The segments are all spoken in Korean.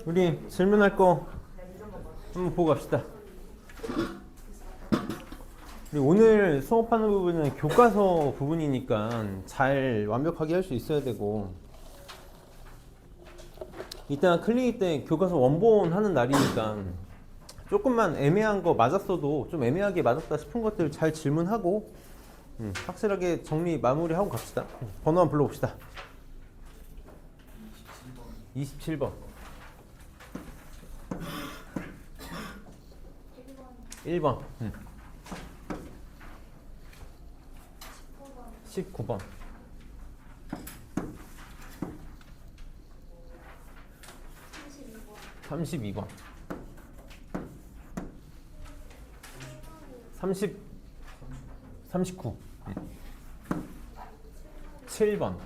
우리 질문할 거 한번 보고 갑시다. 우리 오늘 수업하는 부분은 교과서 부분이니까 잘 완벽하게 할 수 있어야 되고, 이따가 클리닉 때 교과서 원본 하는 날이니까 조금만 애매한 거 맞았어도 좀 애매하게 맞았다 싶은 것들 잘 질문하고 확실하게 정리 마무리하고 갑시다. 번호 한번 불러봅시다. 27번. 1번. 19번. 32번. 39. 7번.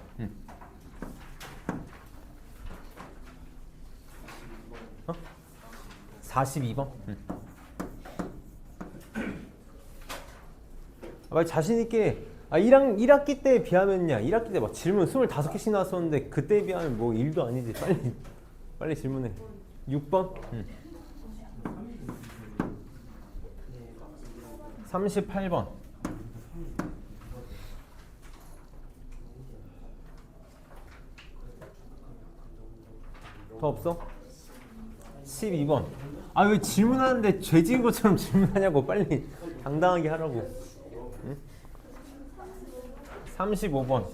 42번. 자신있게 1학기 때에 비하면야 1학기 때 막 질문 25개씩 나왔었는데 그때에 비하면 뭐 일도 아니지. 빨리 질문해. 6번. 38번. 더 없어? 12번. 왜 질문하는데 죄 지은 것처럼 질문하냐고. 빨리 당당하게 하라고. 35번.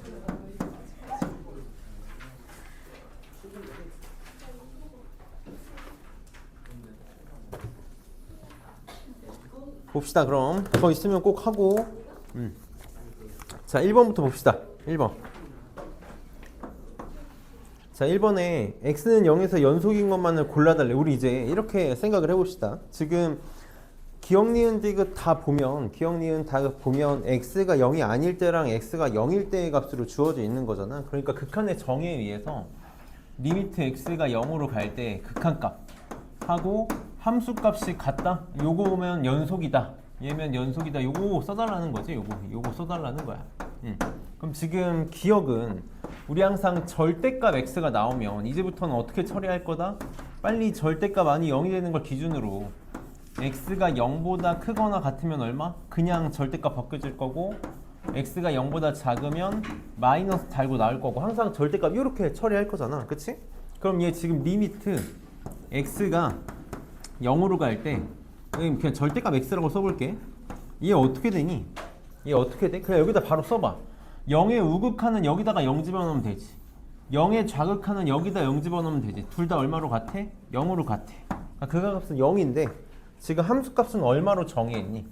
봅시다. 그럼 더 있으면 꼭 하고. 자, 1번부터 봅시다. 1번. 자, 1번에 x는 0에서 연속인 것만을 골라달래. 우리 이제 이렇게 생각을 해봅시다. 지금 기억, 니은, 디귿 다 보면, 기억, 니은 다 보면 x가 0이 아닐 때랑 x가 0일 때의 값으로 주어져 있는 거잖아. 그러니까 극한의 정의에 의해서 리미트 x가 0으로 갈 때 극한값 하고 함수 값이 같다? 요거 오면 연속이다. 얘면 연속이다. 요거 써달라는 거지. 요거 써달라는 거야. 그럼 지금 기억은 우리 항상 절대값 x가 나오면 이제부터는 어떻게 처리할 거다? 빨리 절대값 아니 0이 되는 걸 기준으로 x가 0보다 크거나 같으면 얼마? 그냥 절대값 벗겨질 거고, x가 0보다 작으면 마이너스 달고 나올 거고, 항상 절대값 이렇게 처리할 거잖아. 그치? 그럼 얘 지금 리미트 x가 0으로 갈 때 그냥 절대값 x라고 써볼게. 얘 어떻게 되니? 얘 어떻게 돼? 그냥 여기다 바로 써봐. 0의 우극하는 여기다가 0 집어넣으면 되지. 0의 좌극하는 여기다 0 집어넣으면 되지. 둘 다 얼마로 같아? 0으로 같아. 그 값은 0인데 지금 함수값은 얼마로 정의했니?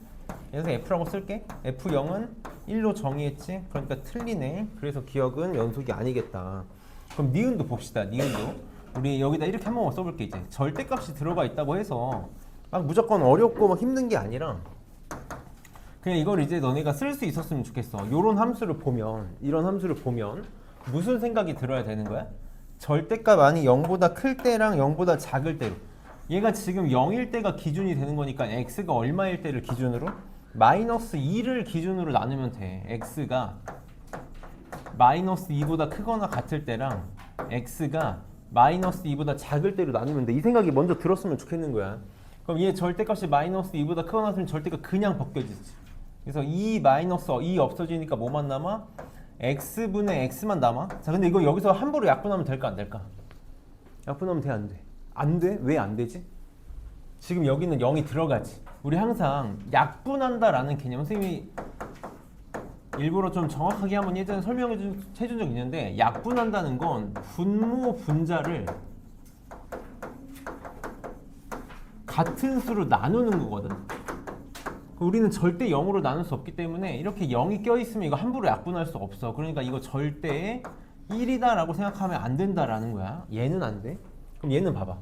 그래서 f라고 쓸게. f0은 1로 정의했지? 그러니까 틀리네. 그래서 기억은 연속이 아니겠다. 그럼 니은도 봅시다. 니은도 우리 여기다 이렇게 한 번만 써볼게. 이제 절대값이 들어가 있다고 해서 막 무조건 어렵고 막 힘든 게 아니라 그냥 이걸 이제 너네가 쓸 수 있었으면 좋겠어. 이런 함수를 보면, 이런 함수를 보면 무슨 생각이 들어야 되는 거야? 절대값 아니 0보다 클 때랑 0보다 작을 때로. 얘가 지금 0일 때가 기준이 되는 거니까 x가 얼마일 때를 기준으로? 마이너스 2를 기준으로 나누면 돼. x가 마이너스 2보다 크거나 같을 때랑 x가 마이너스 2보다 작을 때로 나누면 돼. 이 생각이 먼저 들었으면 좋겠는 거야. 그럼 얘 절대값이 마이너스 2보다 크거나 같으면 절대값 그냥 벗겨지지. 그래서 2 마이너스 2 없어지니까 뭐만 남아? x분의 x만 남아. 자, 근데 이거 여기서 함부로 약분하면 될까 안 될까? 약분하면 돼 안 돼? 안 돼? 왜 안 되지? 지금 여기는 0이 들어가지. 우리 항상 약분한다라는 개념 선생님이 일부러 좀 정확하게 한번 예전에 설명해 준 적 있는데, 약분한다는 건 분모 분자를 같은 수로 나누는 거거든. 우리는 절대 0으로 나눌 수 없기 때문에 이렇게 0이 껴있으면 이거 함부로 약분할 수 없어. 그러니까 이거 절대 1이다 라고 생각하면 안 된다라는 거야. 얘는 안 돼. 그럼 얘는 봐봐.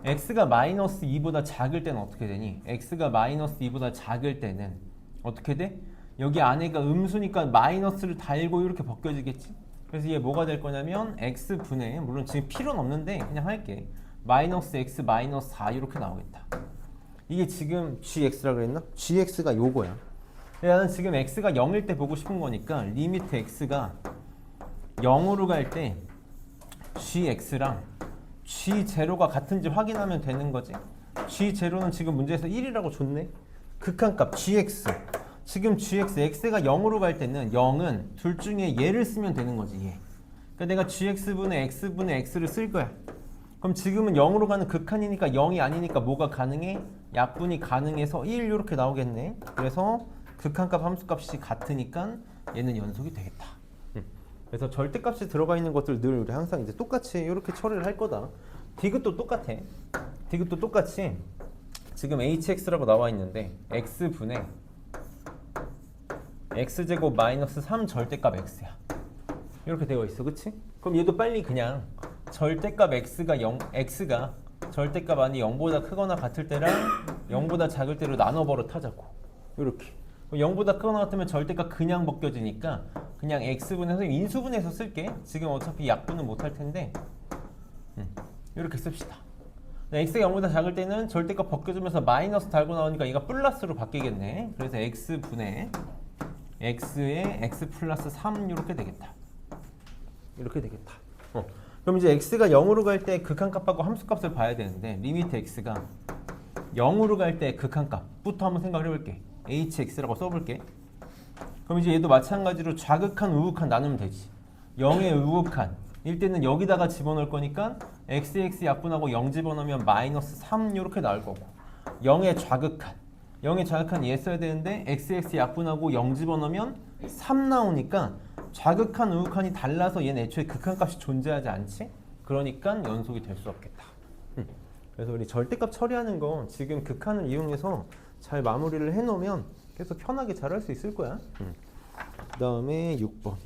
x가 마이너스 2보다 작을 때는 어떻게 되니? x가 마이너스 2보다 작을 때는 어떻게 돼? 여기 안에가 음수니까 마이너스를 달고 이렇게 벗겨지겠지? 그래서 얘 뭐가 될 거냐면 x분의, 물론 지금 필요는 없는데 그냥 할게. 마이너스 x 마이너스 4 이렇게 나오겠다. 이게 지금 gx라고 그랬나? gx가 요거야. 나는 지금 x가 0일 때 보고 싶은 거니까 리미트 x가 0으로 갈 때 gx랑 G0가 같은지 확인하면 되는 거지. G0는 지금 문제에서 1이라고 줬네. 극한값 GX. 지금 GX, X가 0으로 갈 때는 0은 둘 중에 얘를 쓰면 되는 거지, 얘. 그러니까 내가 GX분의 X분의 X를 쓸 거야. 그럼 지금은 0으로 가는 극한이니까 0이 아니니까 뭐가 가능해? 약분이 가능해서 1 이렇게 나오겠네. 그래서 극한값 함수값이 같으니까 얘는 연속이 되겠다. 그래서 절대값이 들어가 있는 것들 늘 우리 항상 이제 똑같이 이렇게 처리를 할 거다. 디귿도 똑같아. 디귿도 똑같이 지금 hx라고 나와 있는데 x분의 x제곱 마이너스 3 절대값 x야. 이렇게 되어 있어, 그치? 그럼 얘도 빨리 그냥 절대값 x가 절대값 아니 0보다 크거나 같을 때랑 0보다 작을 때로 나눠 버릇하자고. 이렇게 0보다 크거나 같으면 절대값 그냥 벗겨지니까 그냥 x분해서 인수분해서 쓸게. 지금 어차피 약분은 못할 텐데 이렇게 씁시다. x가 0보다 작을 때는 절대값 벗겨주면서 마이너스 달고 나오니까 얘가 플러스로 바뀌겠네. 그래서 x분의 x에 x 플러스 3 이렇게 되겠다. 이렇게 되겠다. 그럼 이제 x가 0으로 갈 때 극한값하고 함수값을 봐야 되는데 리미트 x가 0으로 갈 때 극한값부터 한번 생각을 해볼게. hx라고 써볼게. 그럼 이제 얘도 마찬가지로 좌극한 우극한 나누면 되지. 0의 우극한 일 때는 여기다가 집어넣을 거니까 xx 약분하고 0 집어넣으면 마이너스 3 이렇게 나올 거고 0의 좌극한 얘 써야 되는데 xx 약분하고 0 집어넣으면 3 나오니까 좌극한 우극한이 달라서 얘는 애초에 극한값이 존재하지 않지? 그러니까 연속이 될 수 없겠다. 그래서 우리 절대값 처리하는 거 지금 극한을 이용해서 잘 마무리를 해놓으면 계속 편하게 잘 할 수 있을 거야. 그 다음에 6번.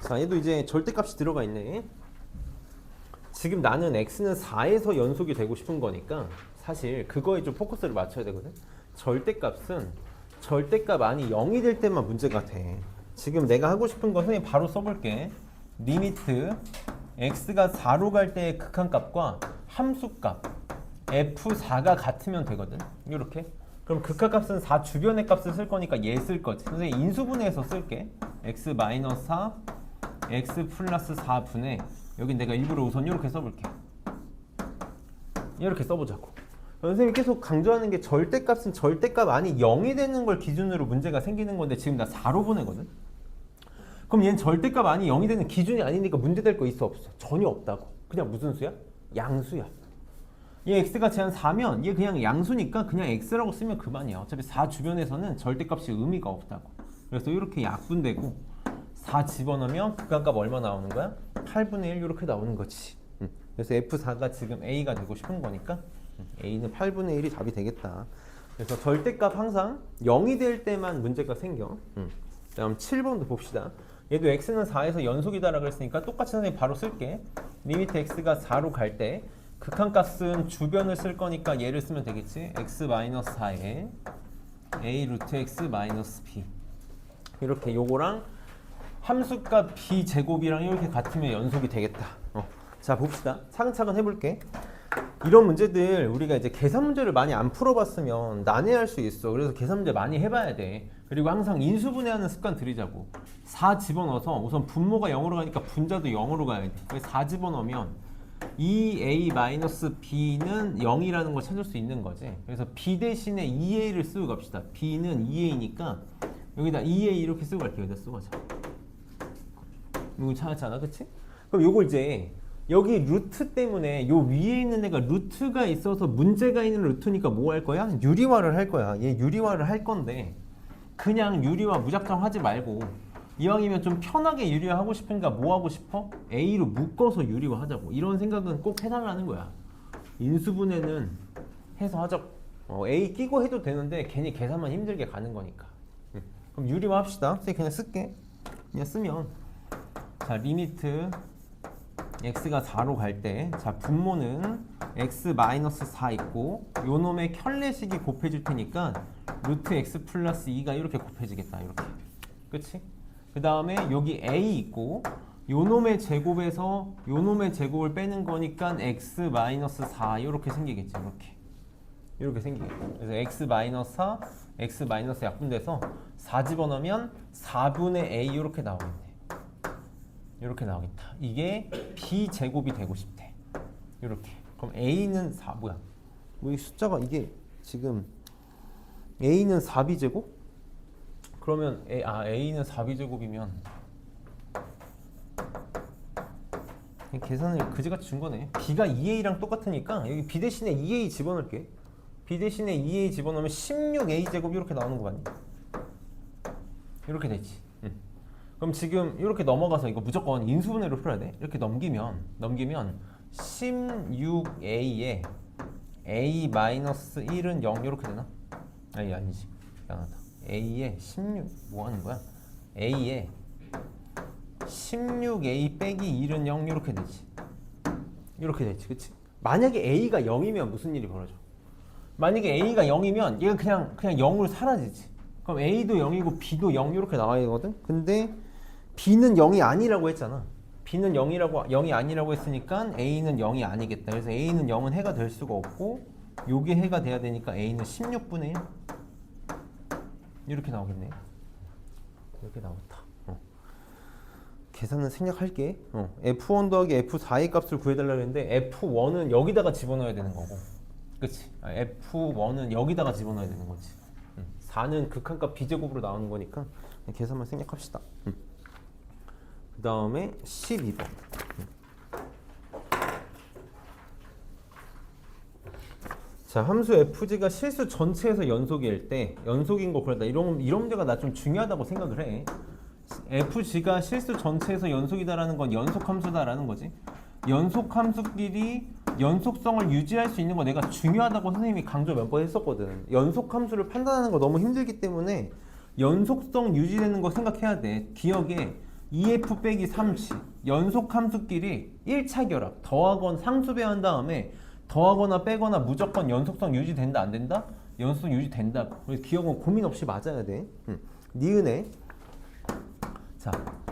자, 얘도 이제 절대값이 들어가 있네. 지금 나는 x는 4에서 연속이 되고 싶은 거니까 사실 그거에 좀 포커스를 맞춰야 되거든. 절대값은 절대값 아니 0이 될 때만 문제가 돼. 지금 내가 하고 싶은 거 선생님 바로 써볼게. 리미트 x가 4로 갈 때의 극한값과 함수값 f4가 같으면 되거든. 이렇게. 그럼 극한값은 4 주변의 값을 쓸 거니까 얘 쓸 거지. 선생님 인수분해해서 쓸게. x 마이너스 4 x 플러스 4분의 여기 내가 일부러 우선 이렇게 써볼게. 이렇게 써보자고. 선생님이 계속 강조하는 게 절대값은 절대값 아니 0이 되는 걸 기준으로 문제가 생기는 건데 지금 나 4로 보내거든. 그럼 얘는 절대값 아니 0이 되는 기준이 아니니까 문제될 거 있어 없어? 전혀 없다고. 그냥 무슨 수야? 양수야. 얘 x가 제한 4면 얘 그냥 양수니까 그냥 x라고 쓰면 그만이야. 어차피 4 주변에서는 절대값이 의미가 없다고. 그래서 이렇게 약분되고 4 집어넣으면 극한값 얼마 나오는 거야? 8분의 1 이렇게 나오는 거지. 그래서 F4가 지금 A가 되고 싶은 거니까 A는 8분의 1이 답이 되겠다. 그래서 절대값 항상 0이 될 때만 문제가 생겨. 다음 7번도 봅시다. 얘도 x는 4에서 연속이다라고 했으니까 똑같이 선생님 바로 쓸게. 리미트 x가 4로 갈 때 극한값은 주변을 쓸 거니까 얘를 쓰면 되겠지. x-4에 a 루트 x 마이너스 b 이렇게 요거랑 함수값 b제곱이랑 이렇게 같으면 연속이 되겠다. 자 봅시다. 차근차근 해볼게. 이런 문제들 우리가 이제 계산 문제를 많이 안 풀어봤으면 난해할 수 있어. 그래서 계산 문제 많이 해봐야 돼. 그리고 항상 인수분해하는 습관 들이자고. 4 집어넣어서 우선 분모가 0으로 가니까 분자도 0으로 가야 돼. 그래서 4 집어넣으면 2a-b는 0이라는 걸 찾을 수 있는 거지. 그래서 b 대신에 2a를 쓰고 갑시다. b는 2a니까 여기다 2a 이렇게 쓰고 갈게요. 여기다 쓰고 가자. 이거 찾았잖아, 그치? 그럼 요걸 이제 여기 루트 때문에 요 위에 있는 애가 루트가 있어서 문제가 있는 루트니까 뭐 할 거야? 유리화를 할 거야. 얘 유리화를 할 건데 그냥 유리화 무작정 하지 말고 이왕이면 좀 편하게 유리화하고 싶으니까 뭐 하고 싶어? A로 묶어서 유리화 하자고. 이런 생각은 꼭 해달라는 거야. 인수분해는 해서 하자고. A 끼고 해도 되는데 괜히 계산만 힘들게 가는 거니까. 그럼 유리화 합시다. 선생님 그냥 쓸게. 그냥 쓰면 자 리미트 x가 4로 갈 때 자 분모는 x-4 있고 요 놈의 켤레식이 곱해질 테니까 루트 x 플러스 2가 이렇게 곱해지겠다. 이렇게. 그치? 그 다음에 여기 a 있고 요 놈의 제곱에서 요 놈의 제곱을 빼는 거니까 x-4 이렇게 생기겠지. 이렇게 생기겠다. 그래서 x-4 x- 약분돼서 4 집어넣으면 4분의 a 이렇게 나오겠네. 이렇게 나오겠다. 이게 b제곱이 되고 싶대. 이렇게. 그럼 a는 4 뭐야? 뭐 이 숫자가 이게 지금 a는 4b제곱? 그러면 a는 4b제곱이면 계산을 그지같이 준 거네. b가 2a랑 똑같으니까 여기 b 대신에 2a 집어넣을게. b 대신에 2a 집어넣으면 16a 제곱 이렇게 나오는 거 맞니? 이렇게 되지. 그럼 지금 이렇게 넘어가서 이거 무조건 인수분해로 풀어야 돼. 이렇게 넘기면 16a에 a-1은 0 이렇게 되나? 아니지. 미안하다. a에 16 뭐 하는 거야? a에 16a 빼기 1은 0 이렇게 되지. 이렇게 되지. 그치? 만약에 a가 0이면 무슨 일이 벌어져? 만약에 a가 0이면 얘가 그냥 0으로 사라지지. 그럼 a도 0이고 b도 0 이렇게 나와야 되거든? 근데 b는 0이 아니라고 했잖아. b는 0이 아니라고 했으니까 a는 0이 아니겠다. 그래서 a는 0은 해가 될 수가 없고 요게 해가 돼야 되니까 a는 16분의 1 이렇게 나오겠네. 이렇게 나왔다. 계산은 생략할게. f1 더하기 f4의 값을 구해달라고 했는데 f1은 여기다가 집어넣어야 되는 거고, 그치? f1은 여기다가 집어넣어야 되는 거지. 4는 극한값 b제곱으로 나오는 거니까 계산만 생략합시다. 그 다음에 12번. 자, 함수 fg가 실수 전체에서 연속일 때 연속인 거 그랬다. 이런 문제가 나 좀 중요하다고 생각을 해. fg가 실수 전체에서 연속이다라는 건 연속함수다라는 거지. 연속함수끼리 연속성을 유지할 수 있는 거 내가 중요하다고 선생님이 강조 몇 번 했었거든. 연속함수를 판단하는 거 너무 힘들기 때문에 연속성 유지되는 거 생각해야 돼. 기억에 2f 빼기 3c 연속함수끼리 1차 결합 더하건 상수배한 다음에 더하거나 빼거나 무조건 연속성 유지된다 안 된다? 연속성 유지된다. 그래서 기억은 고민 없이 맞아야 돼. 니은에 자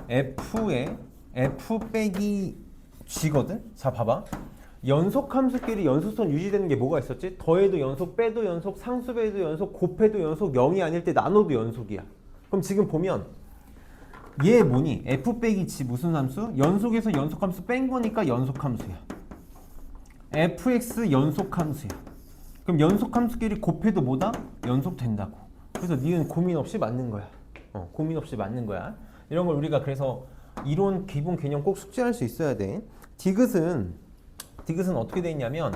f에 f 빼기 g거든. 자 봐봐. 연속함수끼리 연속성 유지되는 게 뭐가 있었지? 더해도 연속, 빼도 연속, 상수배도 연속, 곱해도 연속, 0이 아닐 때 나눠도 연속이야. 그럼 지금 보면 얘 뭐니? f 빼기 g 무슨 함수? 연속에서 연속함수 뺀 거니까 연속함수야. fx 연속함수야. 그럼 연속함수끼리 곱해도 뭐다? 연속된다고. 그래서 니은 고민 없이 맞는 거야. 고민 없이 맞는 거야. 이런 걸 우리가 그래서 이론 기본 개념 꼭 숙지할 수 있어야 돼. 디귿은 어떻게 돼 있냐면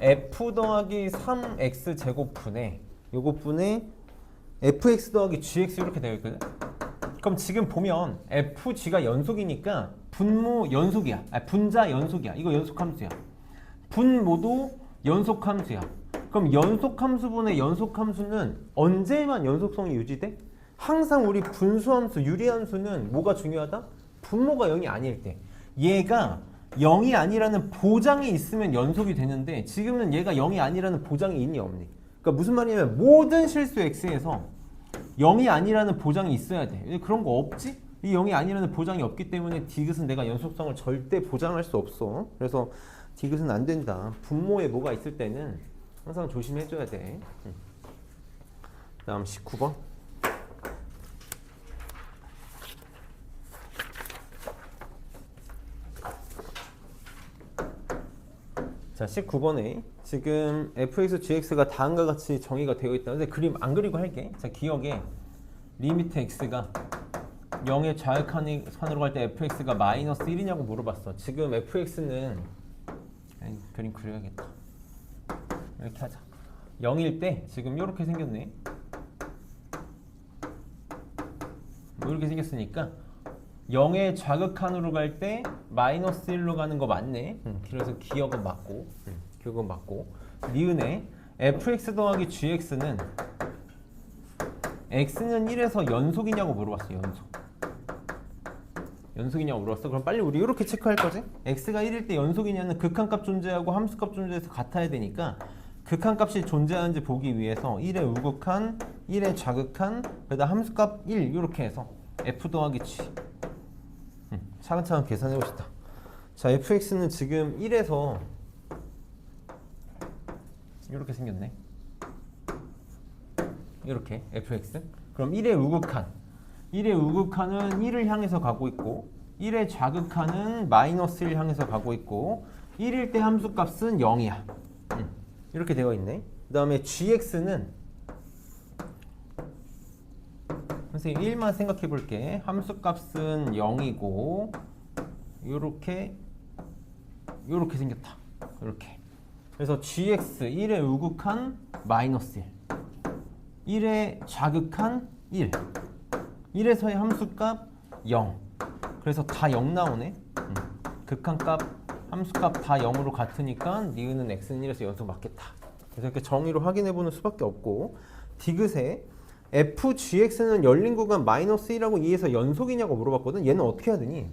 f 더하기 3x 제곱분에 요것분에 fx 더하기 gx 이렇게 되어 있거든. 그럼 지금 보면 fg가 연속이니까 분모 연속이야. 분자 연속이야. 이거 연속함수야. 분모도 연속함수야. 그럼 연속함수분의 연속함수는 언제만 연속성이 유지돼? 항상 우리 분수함수, 유리함수는 뭐가 중요하다? 분모가 0이 아닐 때. 얘가 0이 아니라는 보장이 있으면 연속이 되는데 지금은 얘가 0이 아니라는 보장이 있니 없니? 그러니까 무슨 말이냐면 모든 실수 x에서 0이 아니라는 보장이 있어야 돼. 그런 거 없지? 이 0이 아니라는 보장이 없기 때문에 디귿은 내가 연속성을 절대 보장할 수 없어. 그래서 디귿은 안 된다. 분모에 뭐가 있을 때는 항상 조심해줘야 돼. 그 다음 19번. 자, 19번에 지금 fx, gx가 다음과 같이 정의가 되어 있다. 근데 그림 안 그리고 할게. 자, 기억에 리미트 x가 0의 좌익선으로 갈 때 fx가 마이너스 1이냐고 물어봤어. 지금 fx는 그림 그려야겠다. 이렇게 하자. 0일 때 지금 이렇게 생겼네. 이렇게 생겼으니까 0의 좌극한으로 갈 때 마이너스 1로 가는 거 맞네. 그래서 기억은 맞고, 기억은 맞고. 니은에 fx 더하기 gx는 x는 1에서 연속이냐고 물어봤어. 연속이냐고 물어봤어. 그럼 빨리 우리 이렇게 체크할 거지? x가 1일 때 연속이냐는 극한값 존재하고 함수값 존재해서 같아야 되니까 극한값이 존재하는지 보기 위해서 1의 우극한, 1의 좌극한, 그다음 함수값 1 이렇게 해서 f 더하기 g 차근차근 계산해 봅시다. 자, fx는 지금 1에서 이렇게 생겼네. 이렇게 fx. 그럼 1의 우극한. 1의 우극한은 1을 향해서 가고 있고 1의 좌극한은 마이너스 1을 향해서 가고 있고 1일 때 함수값은 0이야. 이렇게 되어 있네. 그 다음에 gx는 선생님 1만 생각해 볼게. 함수값은 0이고 요렇게 생겼다. 이렇게. 그래서 gx 1의 우극한 마이너스 1 1의 좌극한 1 1에서의 함수값 0 그래서 다 0 나오네. 극한값 함수값 다 0으로 같으니까 니은은 x는 1에서 연속 맞겠다. 그래서 이렇게 정의로 확인해보는 수밖에 없고 디귿에 fgx는 열린 구간 마이너스 1하고 2에서 연속이냐고 물어봤거든. 얘는 어떻게 해야 되니?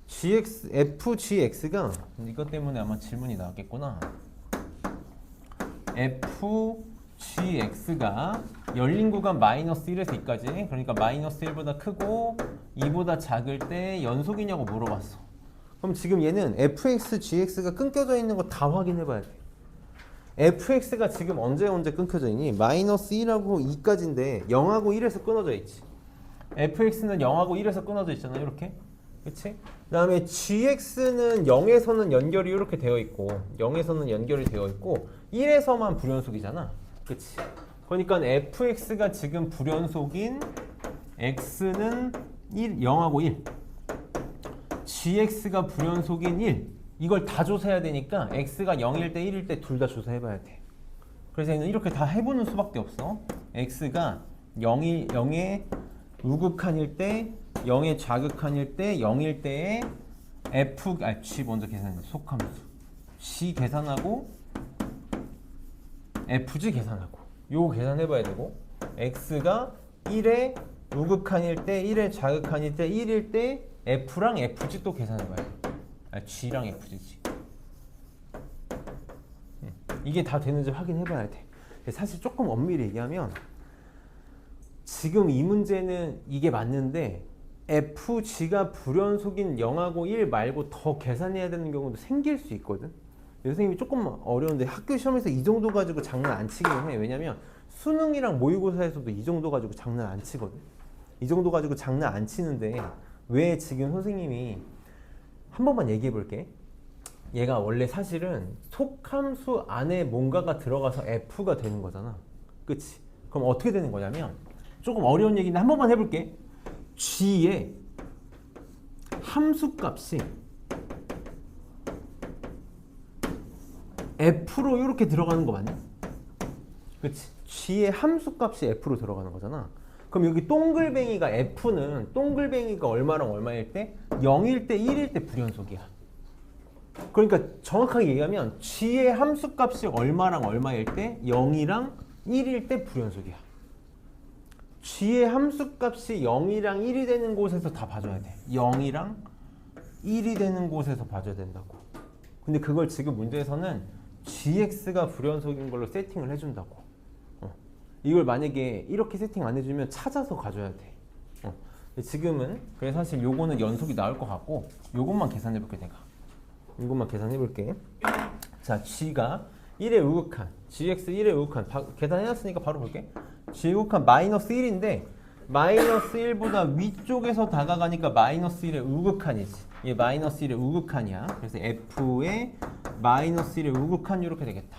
fgx가 이것 때문에 아마 질문이 나왔겠구나. fgx가 열린 구간 마이너스 1에서 2까지 그러니까 마이너스 1보다 크고 2보다 작을 때 연속이냐고 물어봤어. 그럼 지금 얘는 fx, gx가 끊겨져 있는 거 다 확인해 봐야 돼. fx가 지금 언제 끊겨져 있니? 마이너스 1하고 2까지인데 0하고 1에서 끊어져 있지. fx는 0하고 1에서 끊어져 있잖아. 이렇게. 그치? 그 다음에 gx는 0에서는 연결이 이렇게 되어 있고 0에서는 연결이 되어 있고 1에서만 불연속이잖아. 그치? 그러니까 fx가 지금 불연속인 x는 0하고 1 gx가 불연속인 1 이걸 다 조사해야 되니까 x가 0일 때 1일 때 둘 다 조사해봐야 돼. 그래서 얘는 이렇게 다 해보는 수밖에 없어. x가 0의 우극한일 때 0의 좌극한일 때 0일 때에 g 먼저 계산해. 속함수 g 계산하고 fg 계산하고 요거 계산해봐야 되고 x가 1의 우극한일 때 1의 좌극한일 때 1일 때 f랑 fg 또 계산해봐야 돼. g랑 fg지. 이게 다 되는지 확인해봐야 돼. 사실 조금 엄밀히 얘기하면 지금 이 문제는 이게 맞는데 fg가 불연속인 0하고 1 말고 더 계산해야 되는 경우도 생길 수 있거든. 선생님이 조금 어려운데 학교 시험에서 이 정도 가지고 장난 안 치기는 해. 왜냐면 수능이랑 모의고사에서도 이 정도 가지고 장난 안 치거든. 이 정도 가지고 장난 안 치는데 왜 지금 선생님이 한 번만 얘기해 볼게. 얘가 원래 사실은 속함수 안에 뭔가가 들어가서 f가 되는 거잖아. 그치? 그럼 어떻게 되는 거냐면 조금 어려운 얘기인데 한 번만 해볼게. g의 함수값이 f로 이렇게 들어가는 거 맞냐? 그치? g의 함수값이 f로 들어가는 거잖아. 그럼 여기 동글뱅이가 f는 동글뱅이가 얼마랑 얼마일 때? 0일 때 1일 때 불연속이야. 그러니까 정확하게 얘기하면 g의 함수값이 얼마랑 얼마일 때? 0이랑 1일 때 불연속이야. g의 함수값이 0이랑 1이 되는 곳에서 다 봐줘야 돼. 0이랑 1이 되는 곳에서 봐줘야 된다고. 근데 그걸 지금 문제에서는 gx가 불연속인 걸로 세팅을 해준다고. 이걸 만약에 이렇게 세팅 안 해주면 찾아서 가져야 돼. 지금은 그래서 사실 요거는 연속이 나올 것 같고 요것만 계산해 볼게. 내가 이것만 계산해 볼게. 자, g가 1의 우극한 gx 1의 우극한 계산해놨으니까 바로 볼게. g 우극한 마이너스 1인데 마이너스 1보다 위쪽에서 다가가니까 마이너스 1의 우극한이지. 이게 마이너스 1의 우극한이야. 그래서 f의 마이너스 1의 우극한 이렇게 되겠다.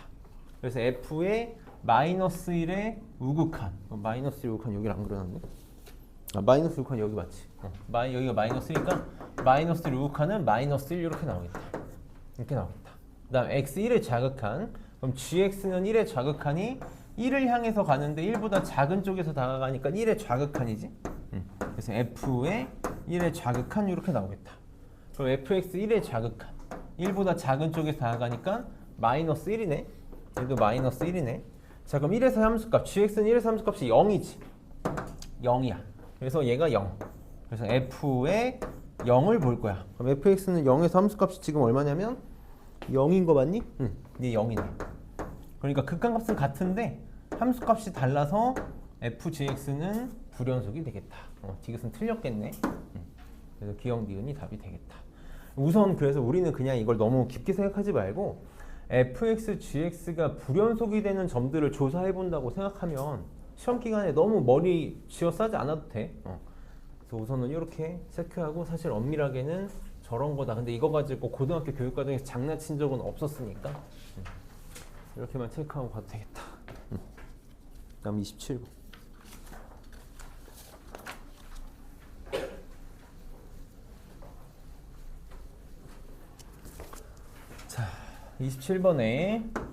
그래서 f의 마이너스 1의 우극한. 마이너스 1의 우극한 여기를 안 그려놨네. 마이너스 우극한 여기 맞지? 여기가 마이너스 1이니까 마이너스 1의 우극한은 마이너스 1 이렇게 나오겠다. 이렇게 나오겠다. 그 다음 x 1의 좌극한. 그럼 gx는 1의 좌극한이 1을 향해서 가는데 1보다 작은 쪽에서 다가가니까 1의 좌극한이지? 그래서 f의 1의 좌극한 이렇게 나오겠다. 그럼 fx 1의 좌극한 1보다 작은 쪽에서 다가가니까 마이너스 1이네. 얘도 마이너스 1이네. 자, 그럼 1에서 함수값 gx는 1에서 함수값이 0이지. 0이야. 그래서 얘가 0. 그래서 f의 0을 볼 거야. 그럼 fx는 0에서 함수값이 지금 얼마냐면 0인 거 맞니? 응. 이게 0이네. 그러니까 극한값은 같은데 함수값이 달라서 fgx는 불연속이 되겠다. 디귿은 틀렸겠네. 그래서 기억 니은이 답이 되겠다. 우선 그래서 우리는 그냥 이걸 너무 깊게 생각하지 말고 fx, gx가 불연속이 되는 점들을 조사해 본다고 생각하면 시험 기간에 너무 머리 쥐어 싸지 않아도 돼. 그래서 우선은 이렇게 체크하고 사실 엄밀하게는 저런 거다. 근데 이거 가지고 고등학교 교육 과정에서 장난친 적은 없었으니까 이렇게만 체크하고 가도 되겠다. 다음 27번. 자, 27번에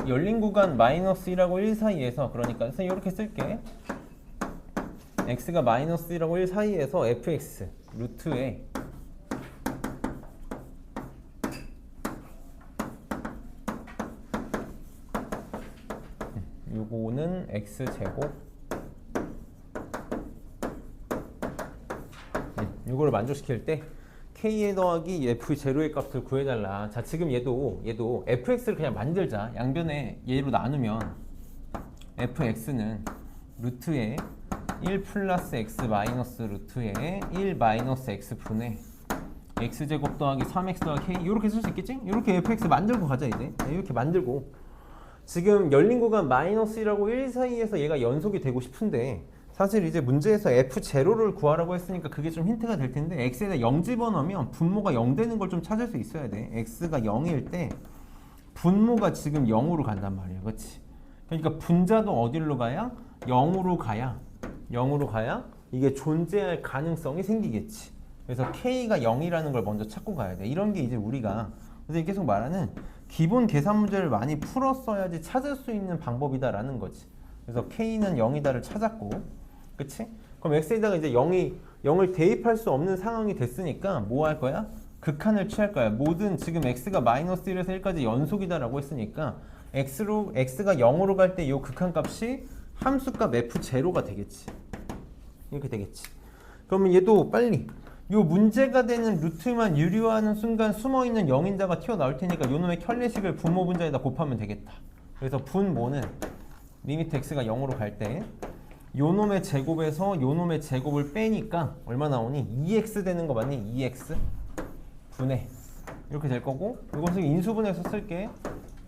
열린 구간 마이너스 1하고 1 사이에서, 그러니까 이렇게 쓸게. x가 마이너스 1하고 1 사이에서 fx 루트에 요거는 x제곱, 요거를 만족시킬 때 k에 더하기 f 제로의 값을 구해달라. 자, 지금 얘도 fx를 그냥 만들자. 양변에 얘로 나누면 fx는 루트에 1 플러스 x 마이너스 루트에 1 마이너스 x 분의 x제곱 더하기 3x 더하기 k, 이렇게 쓸 수 있겠지? 이렇게 fx 만들고 가자 이제. 이렇게 만들고, 지금 열린 구간 마이너스 1하고 1 사이에서 얘가 연속이 되고 싶은데, 사실 이제 문제에서 f0를 구하라고 했으니까 그게 좀 힌트가 될 텐데, x에다 0 집어넣으면 분모가 0 되는 걸 좀 찾을 수 있어야 돼. x가 0일 때 분모가 지금 0으로 간단 말이야. 그렇지? 그러니까 분자도 어디로 가야? 0으로 가야 이게 존재할 가능성이 생기겠지. 그래서 k가 0이라는 걸 먼저 찾고 가야 돼. 이런 게 이제 우리가 선생님이 계속 말하는 기본 계산 문제를 많이 풀었어야지 찾을 수 있는 방법이다라는 거지. 그래서 k는 0이다를 찾았고, 그치? 그럼 x에다가 이제 0을 대입할 수 없는 상황이 됐으니까 뭐 할 거야? 극한을 취할 거야. 모든 지금 x가 마이너스 1에서 1까지 연속이다라고 했으니까 x가 0으로 갈 때 이 극한 값이 함수값 f0가 되겠지. 이렇게 되겠지. 그러면 얘도 빨리 요 문제가 되는 루트만 유리화하는 순간 숨어있는 0인자가 튀어나올 테니까 요 놈의 켤레식을 분모 분자에다 곱하면 되겠다. 그래서 분모는 리미트 x가 0으로 갈 때 요 놈의 제곱에서 요 놈의 제곱을 빼니까 얼마 나오니? 2x 되는 거 맞니? 2x 분의 이렇게 될 거고, 이것을 인수분해서 쓸게.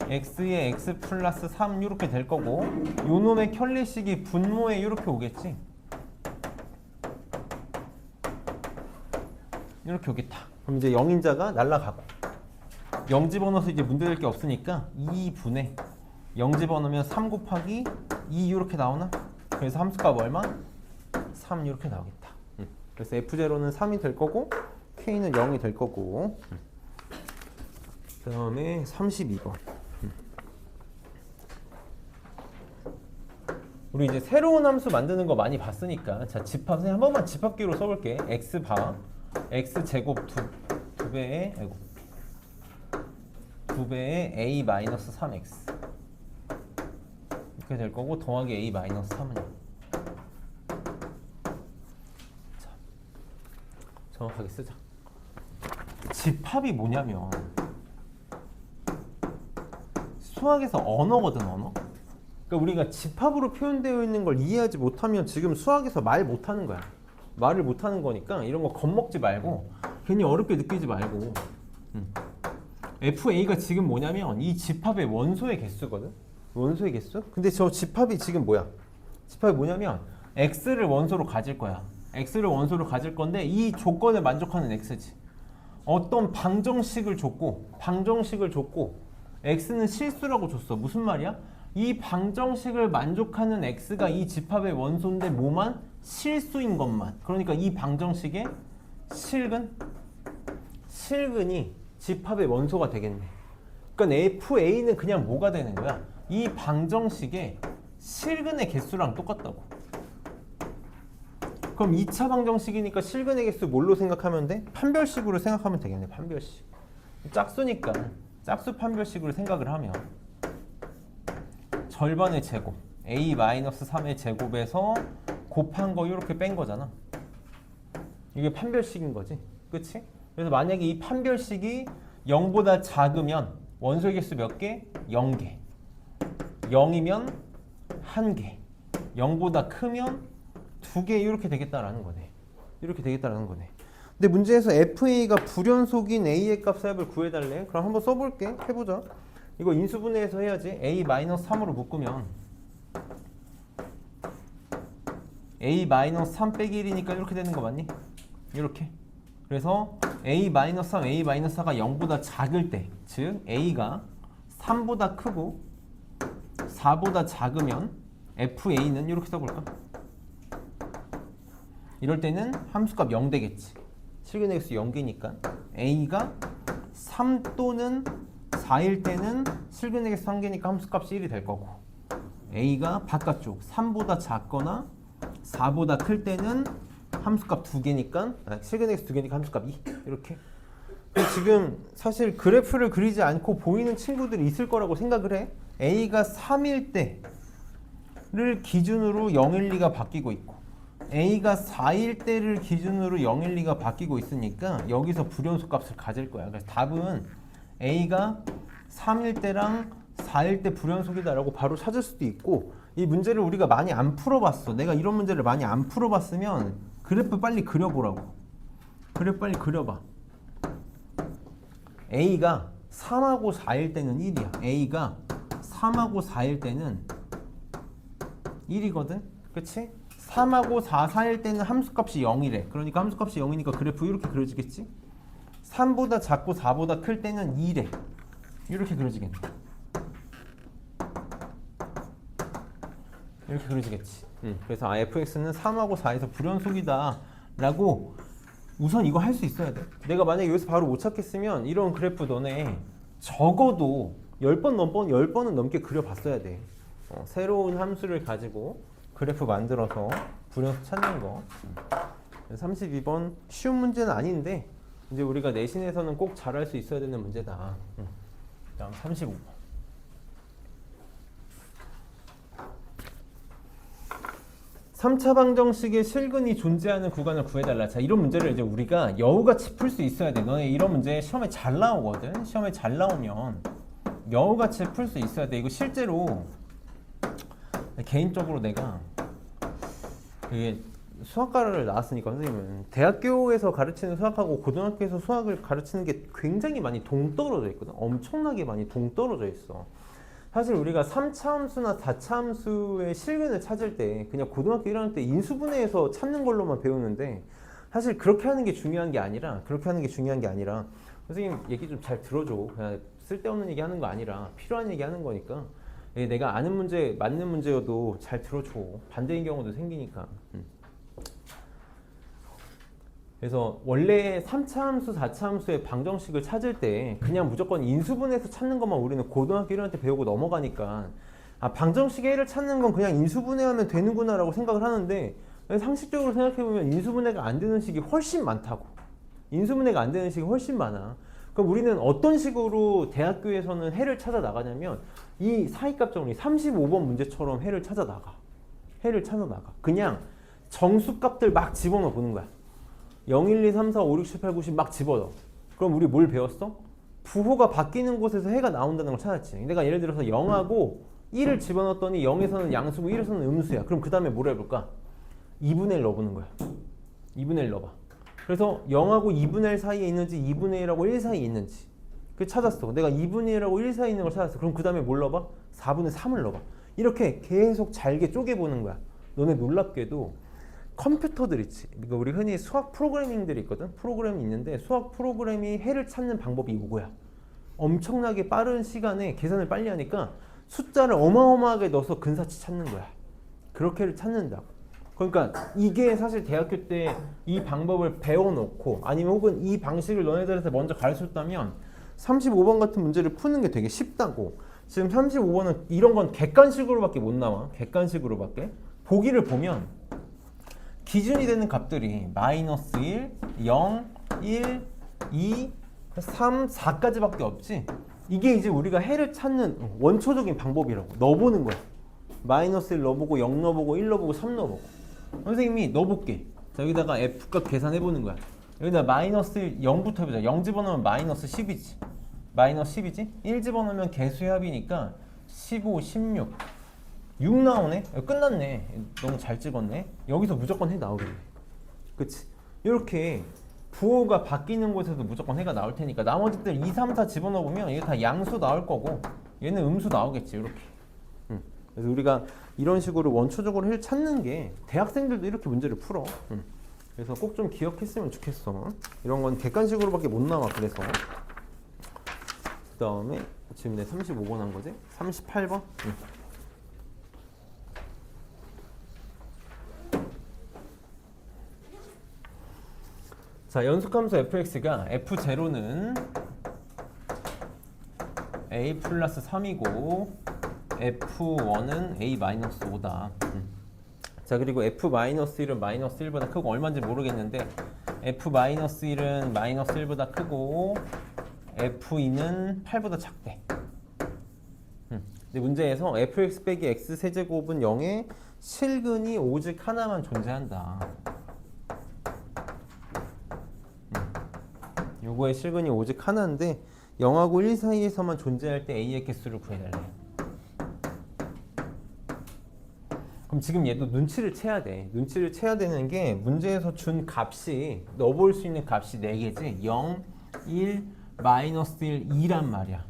x에 x 플러스 3 이렇게 될 거고, 요 놈의 켤레식이 분모에 이렇게 오겠지. 이렇게 오겠다. 그럼 이제 0인자가 날라가고, 0 집어넣어서 이제 문제될 게 없으니까 2분의 0 집어넣으면 3 곱하기 2 이렇게 나오나? 그래서 함수값 얼마? 3 이렇게 나오겠다. 그래서 f0는 3이 될 거고 k는 0이 될 거고. 그 다음에 32번. 우리 이제 새로운 함수 만드는 거 많이 봤으니까, 자, 집합, 한 번만 집합기로 써볼게. x바 x제곱 2배의 a 마이너스 3x 이렇게 될 거고, 더하기 a 마이너스 3은 자, 정확하게 쓰자. 집합이 뭐냐면 수학에서 언어거든, 언어. 그러니까 우리가 집합으로 표현되어 있는 걸 이해하지 못하면 지금 수학에서 말 못하는 거야. 말을 못하는 거니까 이런 거 겁먹지 말고 괜히 어렵게 느끼지 말고. FA가 지금 뭐냐면 이 집합의 원소의 개수거든. 원소의 개수? 근데 저 집합이 지금 뭐야? 집합이 뭐냐면 X를 원소로 가질 거야. X를 원소로 가질 건데 이 조건에 만족하는 X지. 어떤 방정식을 줬고 X는 실수라고 줬어. 무슨 말이야? 이 방정식을 만족하는 X가 이 집합의 원소인데 뭐만? 실수인 것만. 그러니까 이 방정식의 실근이 집합의 원소가 되겠네. 그러니까 FA는 그냥 뭐가 되는 거야? 이 방정식의 실근의 개수랑 똑같다고. 그럼 2차 방정식이니까 실근의 개수 뭘로 생각하면 돼? 판별식으로 생각하면 되겠네. 판별식. 짝수니까 짝수 판별식으로 생각을 하면 절반의 제곱 a-3의 제곱에서 곱한 거 이렇게 뺀 거잖아. 이게 판별식인 거지. 그치? 그래서 만약에 이 판별식이 0보다 작으면 원소의 개수 몇 개? 0개. 0이면 1개. 0보다 크면 2개 이렇게 되겠다라는 거네. 이렇게 되겠다라는 거네. 근데 문제에서 FA가 불연속인 A의 값을 구해달래. 그럼 한번 써볼게. 해보자. 이거 인수분해해서 해야지. A-3으로 묶으면 a-3 빼기 1이니까 이렇게 되는 거 맞니? 이렇게. 그래서 a-3, a-4가 0보다 작을 때, 즉 a가 3보다 크고 4보다 작으면 fa는 이렇게 써볼까? 이럴 때는 함수값 0 되겠지. 실근 x 0개니까 a가 3 또는 4일 때는 실근 x 3개니까 함수값이 1이 될 거고, a가 바깥쪽 3보다 작거나 4보다 클 때는 함수값 2개니까 실근 x 2개니까 함수값 2 이렇게. 지금 사실 그래프를 그리지 않고 보이는 친구들이 있을 거라고 생각을 해. a가 3일 때를 기준으로 0, 1, 2가 바뀌고 있고 a가 4일 때를 기준으로 0, 1, 2가 바뀌고 있으니까 여기서 불연소 값을 가질 거야. 그래서 답은 a가 3일 때랑 4일 때 불연속이다 라고 바로 찾을 수도 있고, 이 문제를 우리가 많이 안 풀어봤어. 내가 이런 문제를 많이 안 풀어봤으면 그래프 빨리 그려보라고. 그래프 빨리 그려봐. a가 3하고 4일 때는 1이야. a가 3하고 4일 때는 1이거든? 그치? 3하고 4, 4일 때는 함수값이 0이래. 그러니까 함수값이 0이니까 그래프 이렇게 그려지겠지? 3보다 작고 4보다 클 때는 2래. 이렇게 그려지겠네. 이렇게 그려지겠지. 그래서 fx는 3하고 4에서 불연속이다 라고 우선 이거 할 수 있어야 돼. 내가 만약에 여기서 바로 못 찾겠으면 이런 그래프 너네 적어도 10번은 넘게 그려봤어야 돼. 새로운 함수를 가지고 그래프 만들어서 불연속 찾는 거. 32번 쉬운 문제는 아닌데 이제 우리가 내신에서는 꼭 잘할 수 있어야 되는 문제다. 다음 35번. 3차 방정식의 실근이 존재하는 구간을 구해달라. 자, 이런 문제를 이제 우리가 여우같이 풀 수 있어야 돼. 너네 이런 문제 시험에 잘 나오거든. 시험에 잘 나오면 여우같이 풀 수 있어야 돼. 이거 실제로 개인적으로 내가 이게 수학과를 나왔으니까 선생님은 대학교에서 가르치는 수학하고 고등학교에서 수학을 가르치는 게 굉장히 많이 동떨어져 있거든. 엄청나게 많이 동떨어져 있어. 사실 우리가 3차 함수나 4차 함수의 실근을 찾을 때 그냥 고등학교 1학년 때 인수분해에서 찾는 걸로만 배우는데, 사실 그렇게 하는 게 중요한 게 아니라 선생님 얘기 좀 잘 들어줘. 그냥 쓸데없는 얘기 하는 거 아니라 필요한 얘기 하는 거니까 내가 아는 문제 맞는 문제여도 잘 들어줘. 반대인 경우도 생기니까. 그래서 원래 3차 함수, 4차 함수의 방정식을 찾을 때 그냥 무조건 인수분해에서 찾는 것만 우리는 고등학교 1학년 때 배우고 넘어가니까 방정식의 해를 찾는 건 그냥 인수분해하면 되는구나 라고 생각을 하는데, 상식적으로 생각해보면 인수분해가 안 되는 식이 훨씬 많다고. 인수분해가 안 되는 식이 훨씬 많아. 그럼 우리는 어떤 식으로 대학교에서는 해를 찾아 나가냐면 이 사이값 정리 35번 문제처럼 해를 찾아 나가. 그냥 정수값들 막 집어넣어 보는 거야. 0, 1, 2, 3, 4, 5, 6, 7, 8, 9, 10 막 집어넣어. 그럼 우리 뭘 배웠어? 부호가 바뀌는 곳에서 해가 나온다는 걸 찾았지. 내가 예를 들어서 0하고 1을 집어넣었더니 0에서는 양수고 1에서는 음수야. 그럼 그 다음에 뭘 해볼까? 2분의 1 넣어보는 거야. 2분의 1 넣어봐. 그래서 0하고 2분의 1 사이에 있는지 2분의 1하고 1 사이에 있는지 그 찾았어. 내가 2분의 1하고 1 사이에 있는 걸 찾았어. 그럼 그 다음에 뭘 넣어봐? 4분의 3을 넣어봐. 이렇게 계속 잘게 쪼개보는 거야. 너네 놀랍게도 컴퓨터들 있지. 그러니까 우리 흔히 수학 프로그래밍들이 있거든. 프로그램이 있는데 수학 프로그램이 해를 찾는 방법이 이거야. 엄청나게 빠른 시간에 계산을 빨리 하니까 숫자를 어마어마하게 넣어서 근사치 찾는 거야. 그렇게를 찾는다. 그러니까 이게 사실 대학교 때 이 방법을 배워놓고 아니면 혹은 이 방식을 너네들한테 먼저 가르쳤다면 35번 같은 문제를 푸는 게 되게 쉽다고. 지금 35번은 이런 건 객관식으로밖에 못 나와. 객관식으로밖에. 보기를 보면 기준이 되는 값들이 마이너스 1, 0, 1, 2, 3, 4까지밖에 없지. 이게 이제 우리가 해를 찾는 원초적인 방법이라고. 넣어보는 거야. 마이너스 1 넣어보고 0 넣어보고 1 넣어보고 3 넣어보고. 선생님이 넣어볼게. 자, 여기다가 F값 계산해보는 거야. 여기다 마이너스 1, 0부터 해보자. 0 집어넣으면 마이너스 10이지. 마이너스 10이지? 1 집어넣으면 개수의 합이니까 15, 16. 6 나오네? 끝났네. 너무 잘 찍었네. 여기서 무조건 해 나오겠네. 그치? 이렇게 부호가 바뀌는 곳에서 무조건 해가 나올 테니까 나머지들 2, 3, 4 집어넣어보면 이게 다 양수 나올 거고 얘는 음수 나오겠지. 이렇게. 그래서 우리가 이런 식으로 원초적으로 해를 찾는 게 대학생들도 이렇게 문제를 풀어. 그래서 꼭 좀 기억했으면 좋겠어. 이런 건 객관식으로밖에 못 나와. 그래서 그 다음에 지금 내 35번 한 거지? 38번? 자, 연속함수 fx가 f0는 a 플러스 3이고 f1은 a 마이너스 5다. 자, 그리고 f-1은 마이너스 1보다 크고 얼마인지 모르겠는데 f-1은 마이너스 1보다 크고 f2는 8보다 작대. 근데 문제에서 fx 빼기 x 세제곱은 0에 실근이 오직 하나만 존재한다. 요거의 실근이 오직 하나인데 0하고 1 사이에서만 존재할 때 a의 개수를 구해달래. 그럼 지금 얘도 눈치를 채야 돼. 눈치를 채야 되는 게 문제에서 준 값이 넣어볼 수 있는 값이 4개지. 0, 1, 마이너스 1, 2란 말이야.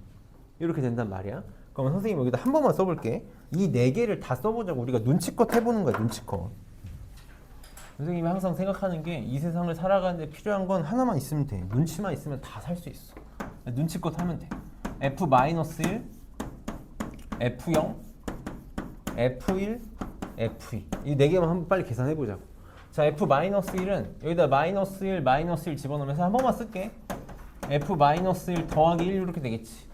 이렇게 된단 말이야. 그럼 선생님 여기다 한 번만 써볼게. 이 4개를 다 써보자고. 우리가 눈치껏 해보는 거야. 눈치껏. 선생님이 항상 생각하는 게 이 세상을 살아가는데 필요한 건 하나만 있으면 돼. 눈치만 있으면 다 살 수 있어. 눈치껏 하면 돼. f-1, f0, f1, f2. 이 4개만 한번 빨리 계산해보자고. 자, f-1은 여기다 마이너스 1, 마이너스 1 집어넣으면서 한 번만 쓸게. f-1 더하기 1 이렇게 되겠지.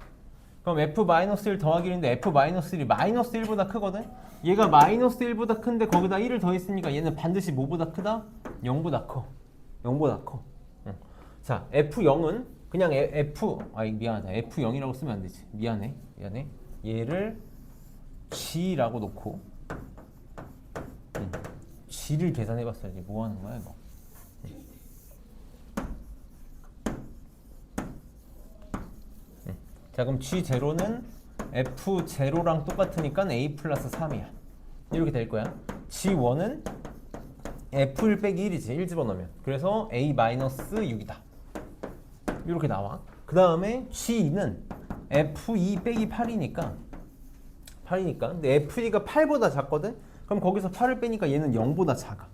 그럼 f-1 더하기 1인데 f-1이 마이너스 1보다 크거든? 얘가 마이너스 1보다 큰데 거기다 1을 더했으니까 얘는 반드시 뭐보다 크다? 0보다 커. 0보다 커. 자, f0은 그냥 미안하다. f0이라고 쓰면 안 되지. 미안해. 얘를 g라고 놓고 g를 계산해봤어야지. 뭐 하는 거야 이거? 자, 그럼 g0는 f0랑 똑같으니까 a 플러스 3이야. 이렇게 될 거야. g1은 f1 빼기 1이지. 1 집어넣으면. 그래서 a 마이너스 6이다. 이렇게 나와. 그 다음에 g2는 f2 빼기 8이니까 근데 f2가 8보다 작거든? 그럼 거기서 8을 빼니까 얘는 0보다 작아.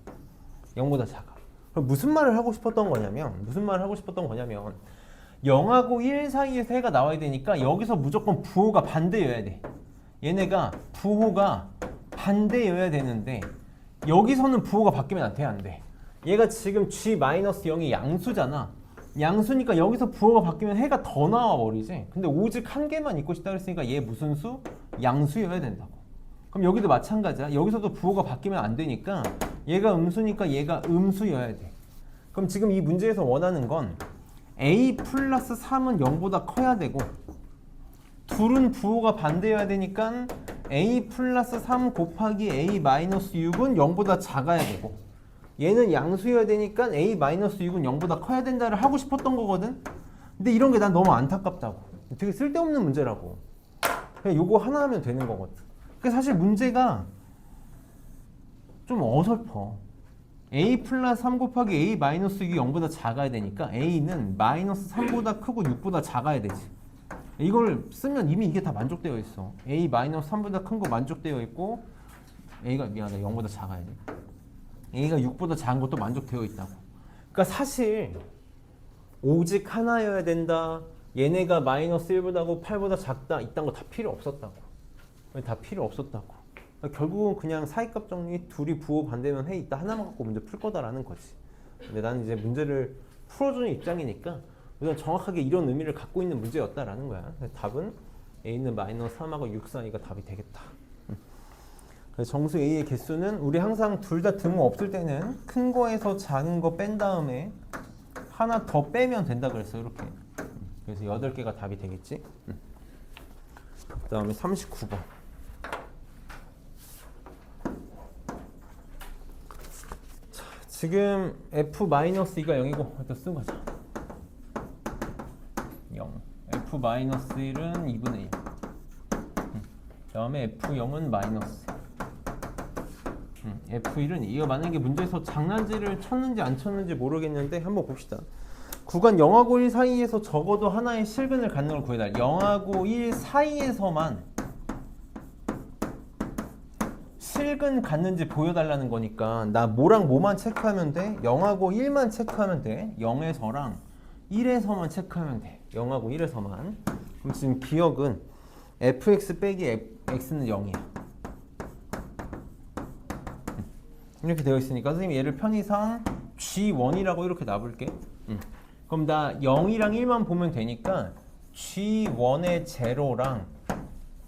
0보다 작아. 그럼 무슨 말을 하고 싶었던 거냐면 0하고 1 사이에서 해가 나와야 되니까 여기서 무조건 부호가 반대여야 돼. 얘네가 부호가 반대여야 되는데 여기서는 부호가 바뀌면 안 돼. 얘가 지금 g-0이 양수잖아. 양수니까 여기서 부호가 바뀌면 해가 더 나와 버리지. 근데 오직 한 개만 있고 싶다 그랬으니까 얘 무슨 수? 양수여야 된다고. 그럼 여기도 마찬가지야. 여기서도 부호가 바뀌면 안 되니까 얘가 음수니까 얘가 음수여야 돼. 그럼 지금 이 문제에서 원하는 건 a 플러스 3은 0보다 커야 되고 둘은 부호가 반대여야 되니까 a 플러스 3 곱하기 a 마이너스 6은 0보다 작아야 되고 얘는 양수여야 되니까 a 마이너스 6은 0보다 커야 된다를 하고 싶었던 거거든. 근데 이런 게 난 너무 안타깝다고. 되게 쓸데없는 문제라고. 그냥 요거 하나 하면 되는 거거든. 그러니까 사실 문제가 좀 어설퍼. a 플러스 3 곱하기 a 마이너스 6이 0보다 작아야 되니까 a는 마이너스 3보다 크고 6보다 작아야 되지. 이걸 쓰면 이미 이게 다 만족되어 있어. a 마이너스 3보다 큰 거 만족되어 있고 a가 미안하다 0보다 작아야 돼. a가 6보다 작은 것도 만족되어 있다고. 그러니까 사실 오직 하나여야 된다. 얘네가 마이너스 1보다고 8보다 작다. 이딴 거 다 필요 없었다고. 다 필요 없었다고. 결국은 그냥 사이값 정리 둘이 부호 반대면 해 있다 하나만 갖고 문제 풀 거다라는 거지. 근데 나는 이제 문제를 풀어주는 입장이니까 우선 정확하게 이런 의미를 갖고 있는 문제였다라는 거야. 답은 a는 마이너스 3하고 6 사이가 답이 되겠다. 그래서 정수 a의 개수는 우리 항상 둘 다 등호 없을 때는 큰 거에서 작은 거 뺀 다음에 하나 더 빼면 된다 그랬어. 이렇게. 그래서 8개가 답이 되겠지. 그 다음에 39번. 지금 f-2가 0이고 일단 쓰고 가자. 0. f-1은 2분의 1. 그 다음에 f0은 마이너스. f1은 이거 만약에 문제에서 장난질을 쳤는지 안 쳤는지 모르겠는데 한번 봅시다. 구간 0하고 1 사이에서 적어도 하나의 실근을 갖는 걸 구해달라. 0하고 1 사이에서만 실근 갔는지 보여달라는 거니까 나 뭐랑 뭐만 체크하면 돼? 0하고 1만 체크하면 돼. 0에서랑 1에서만 체크하면 돼. 0하고 1에서만. 그럼 지금 기억은 fx 빼기 x는 0이야. 이렇게 되어 있으니까 선생님이 얘를 편의상 G1이라고 이렇게 놔볼게. 그럼 나 0이랑 1만 보면 되니까 G1의 0랑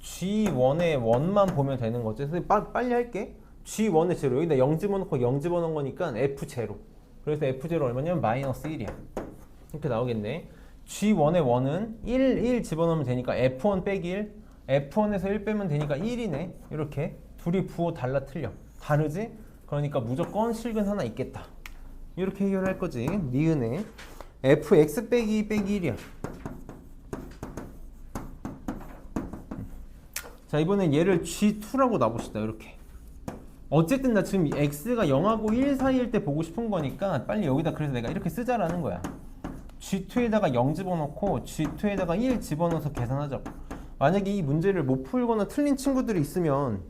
G1의 1만 보면 되는 거지. 선생님 빨리 할게. G1의 0 여기다 0 집어넣고 0 집어넣은 거니까 F0. 그래서 F0 얼마냐면 마이너스 1이야. 이렇게 나오겠네. G1의 1은 1 집어넣으면 되니까 F1 빼기 1. F1에서 1 빼면 되니까 1이네. 이렇게 둘이 부호 달라 틀려. 다르지? 그러니까 무조건 실근 하나 있겠다. 이렇게 해결할 거지. 니은에 fx 빼기 1이야. 자, 이번엔 얘를 G2라고 놔봅시다. 이렇게. 어쨌든 나 지금 x가 0하고 1 사이일 때 보고 싶은 거니까 빨리 여기다 그래서 내가 이렇게 쓰자라는 거야. G2에다가 0 집어넣고 G2에다가 1 집어넣어서 계산하자고. 만약에 이 문제를 못 풀거나 틀린 친구들이 있으면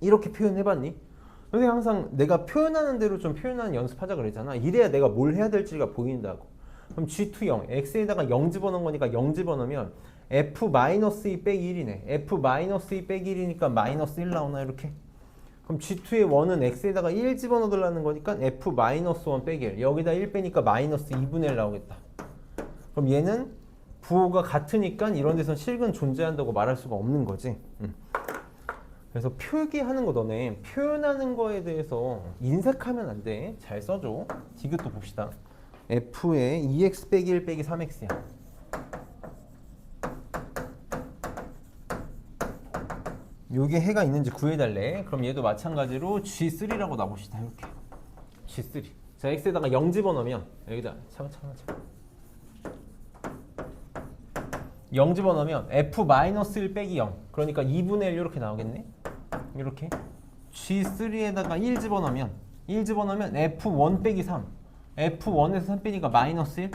이렇게 표현해봤니? 근데 항상 내가 표현하는 대로 좀 표현하는 연습하자 그랬잖아. 이래야 내가 뭘 해야 될지가 보인다고. 그럼 G2 0, x에다가 0 집어넣은 거니까 0 집어넣으면 f-2 빼기 1이네. f-2 빼기 1이니까 마이너스 1 나오나 이렇게. 그럼 G2의 1은 x에다가 1 집어넣으려는 거니까 f-1 빼기 1. 여기다 1 빼니까 마이너스 2분의 1 나오겠다. 그럼 얘는 부호가 같으니까 이런 데선 실근 존재한다고 말할 수가 없는 거지. 그래서 표기하는 거 너네 표현하는 거에 대해서 인색하면 안 돼. 잘 써줘. 디귿도 봅시다. f의 2x 빼기 1 빼기 3x야. 요게 해가 있는지 구해달래. 그럼 얘도 마찬가지로 G3라고 놔봅시다. 이렇게 G3. 자, x에다가 0 집어넣으면 여기다 차근차근 0 집어넣으면 f-1 빼기 0. 그러니까 2분의 1 이렇게 나오겠네. 이렇게 G3에다가 1 집어넣으면 f1 빼기 3. f1에서 3 빼니까 마이너스 1.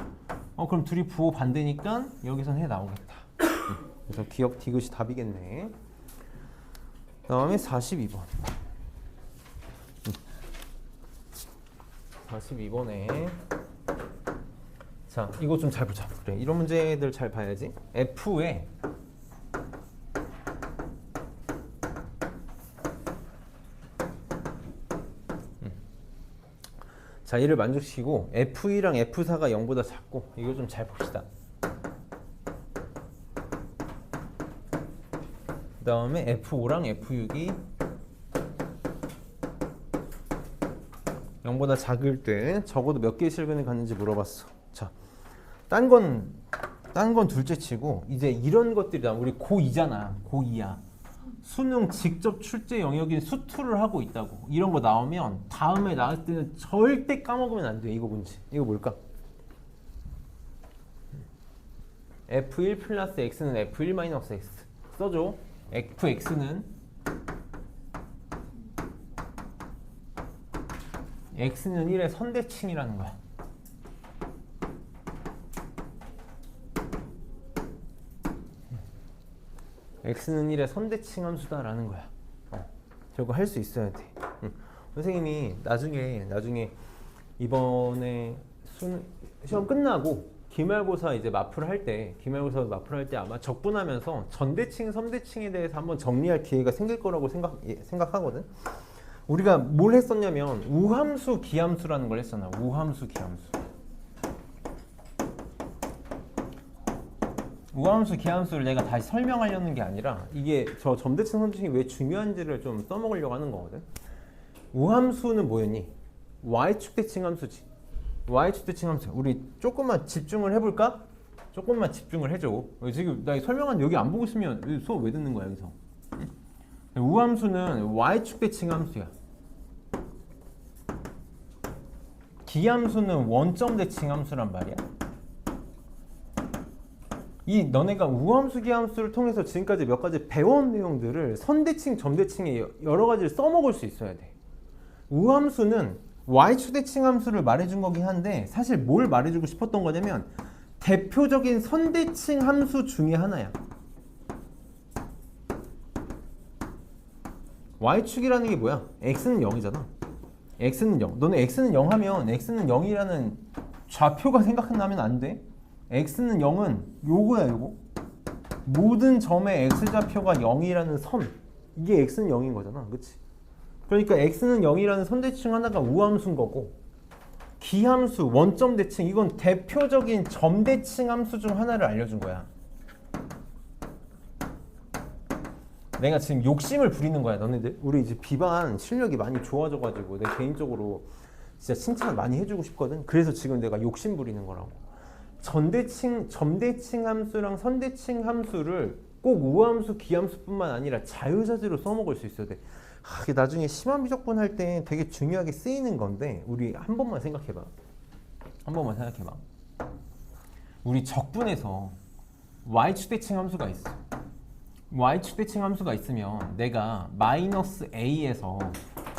그럼 둘이 부호 반대니까 여기선 해 나오겠다. 그래서 기억 디귿이 답이겠네. 그 다음에 42번. 42번에 자, 이거 좀 잘 보자. 그래, 이런 문제들 잘 봐야지. F에 자, 얘를 만족시키고 F2랑 F4가 0보다 작고 이거 좀 잘 봅시다. 그 다음에 F5랑 F6이 0보다 작을 때 적어도 몇 개의 실근을 갖는지 물어봤어. 자, 딴 건 둘째 치고 이제 이런 것들이다. 우리 고2잖아. 고2야. 수능 직접 출제 영역인 수투를 하고 있다고. 이런 거 나오면 다음에 나올 때는 절대 까먹으면 안 돼. 이거 문제. 이거 뭘까? F1 플러스 X는 F1 마이너스 X. 써줘. fx는 x는 1의 선대칭이라는 거야. x는 1의 선대칭 함수다라는 거야. 저거 할 수 있어야 돼. 선생님이 나중에 이번에 시험 끝나고 기말고사 이제 마플 할 때 아마 적분하면서 전대칭, 선대칭에 대해서 한번 정리할 기회가 생길 거라고 생각하거든. 우리가 뭘 했었냐면 우함수, 기함수라는 걸 했었나. 우함수, 기함수. 우함수, 기함수를 내가 다시 설명하려는 게 아니라 이게 저 점대칭, 선대칭이 왜 중요한지를 좀 써먹으려고 하는 거거든. 우함수는 뭐였니? y축 대칭 함수지. y축 대칭 함수. 우리 조금만 집중을 해볼까? 조금만 집중을 해줘. 지금 나 설명한 여기 안 보고 있으면 수업 왜 듣는 거야 여기서? 우함수는 y축 대칭 함수야. 기함수는 원점 대칭 함수란 말이야. 이 너네가 우함수, 기함수를 통해서 지금까지 몇 가지 배워온 내용들을 선대칭, 점대칭에 여러 가지를 써먹을 수 있어야 돼. 우함수는 y축 대칭 함수를 말해준 거긴 한데 사실 뭘 말해주고 싶었던 거냐면 대표적인 선대칭 함수 중에 하나야. y축이라는 게 뭐야? x는 0이잖아. x는 0. 너네 x는 0 하면 x는 0이라는 좌표가 생각나면 안 돼. x는 0은 요거야, 요거. 모든 점의 x좌표가 0이라는 선. 이게 x는 0인 거잖아. 그치? 그러니까 x는 0이라는 선대칭 하나가 우함수인 거고, 기함수, 원점 대칭, 이건 대표적인 점대칭 함수 중 하나를 알려준 거야. 내가 지금 욕심을 부리는 거야, 너네들. 우리 이제 비반 실력이 많이 좋아져가지고 내가 개인적으로 진짜 칭찬 많이 해주고 싶거든. 그래서 지금 내가 욕심 부리는 거라고. 점대칭 함수랑 선대칭 함수를 꼭 우함수, 기함수뿐만 아니라 자유자재로 써먹을 수 있어야 돼. 이게 나중에 심화미적분 할 때 되게 중요하게 쓰이는 건데, 우리 한 번만 생각해봐. 한 번만 생각해봐. 우리 적분에서 y축 대칭 함수가 있어. y축 대칭 함수가 있으면 내가 마이너스 a에서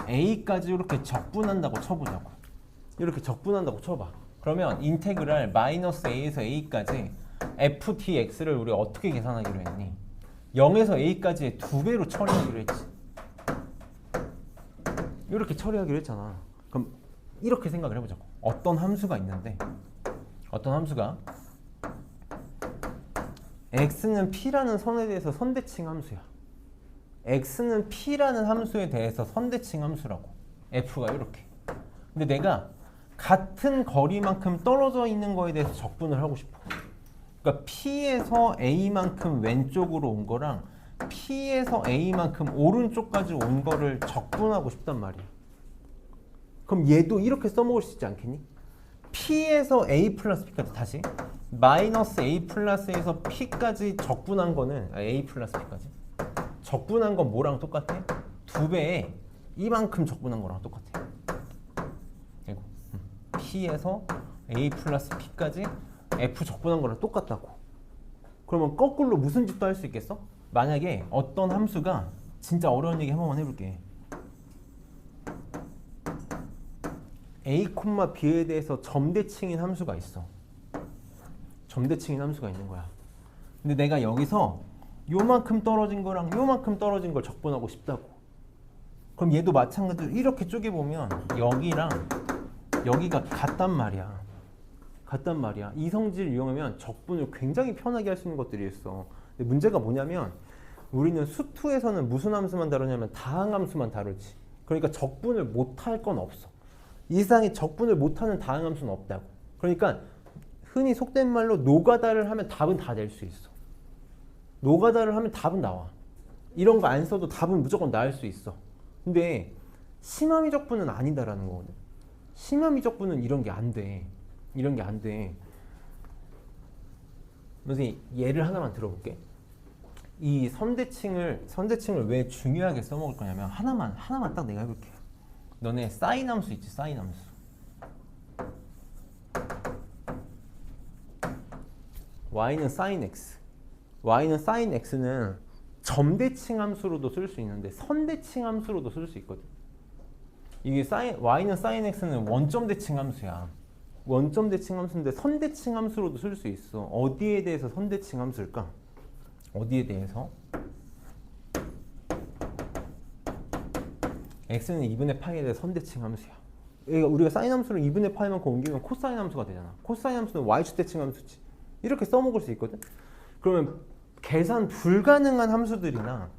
a까지 이렇게 적분한다고 쳐보자고. 이렇게 적분한다고 쳐봐. 그러면 인테그랄 마이너스 a에서 a까지 f dx를 우리 어떻게 계산하기로 했니? 0에서 a까지의 2배로 처리하기로 했지. 이렇게 처리하기로 했잖아. 그럼 이렇게 생각을 해보자고. 어떤 함수가 있는데, 어떤 함수가 x는 p라는 선에 대해서 선대칭 함수야. x는 p라는 함수에 대해서 선대칭 함수라고. f가 이렇게. 근데 내가 같은 거리만큼 떨어져 있는 거에 대해서 적분을 하고 싶어. 그러니까 p에서 a만큼 왼쪽으로 온 거랑 p에서 a만큼 오른쪽까지 온 거를 적분하고 싶단 말이야. 그럼 얘도 이렇게 써먹을 수 있지 않겠니? p에서 a 플러스 p까지 다시 마이너스 a 플러스에서 p까지 적분한 거는 a 플러스 p까지 적분한 건 뭐랑 똑같아? 2배에 이만큼 적분한 거랑 똑같아. 그리고 p에서 a 플러스 p까지 f 적분한 거랑 똑같다고. 그러면 거꾸로 무슨 짓도 할 수 있겠어? 만약에 어떤 함수가, 진짜 어려운 얘기 한 번만 해볼게. a, b에 대해서 점대칭인 함수가 있어. 점대칭인 함수가 있는 거야. 근데 내가 여기서 요만큼 떨어진 거랑 요만큼 떨어진 걸 적분하고 싶다고. 그럼 얘도 마찬가지로 이렇게 쪼개보면 여기랑 여기가 같단 말이야. 같단 말이야. 이 성질을 이용하면 적분을 굉장히 편하게 할 수 있는 것들이 있어. 근데 문제가 뭐냐면 우리는 수투에서는 무슨 함수만 다루냐면 다항함수만 다루지. 그러니까 적분을 못할 건 없어. 이 세상에 적분을 못하는 다항함수는 없다고. 그러니까 흔히 속된 말로 노가다를 하면 답은 다 낼 수 있어. 노가다를 하면 답은 나와. 이런 거 안 써도 답은 무조건 나올 수 있어. 근데 심화미적분은 아니다라는 거거든. 심화미적분은 이런 게 안 돼. 이런 게 안 돼. 선생님, 예를 하나만 들어볼게. 이 선대칭을 왜 중요하게 써먹을 거냐면 하나만 딱 내가 해볼게. 너네 사인 함수 있지? 사인 함수. y는 sin x. y는 sin x는 점대칭 함수로도 쓸 수 있는데 선대칭 함수로도 쓸 수 있거든. 이게 y는 sin x는 원점 대칭 함수야. 원점 대칭 함수인데 선대칭 함수로도 쓸 수 있어. 어디에 대해서 선대칭 함수일까? 어디에 대해서? x는 2분의 파이에 대해 선대칭 함수야. 우리가 사인 함수를 2분의 파이만큼 옮기면 코사인 함수가 되잖아. 코사인 함수는 y축 대칭 함수지. 이렇게 써먹을 수 있거든. 그러면 계산 불가능한 함수들이나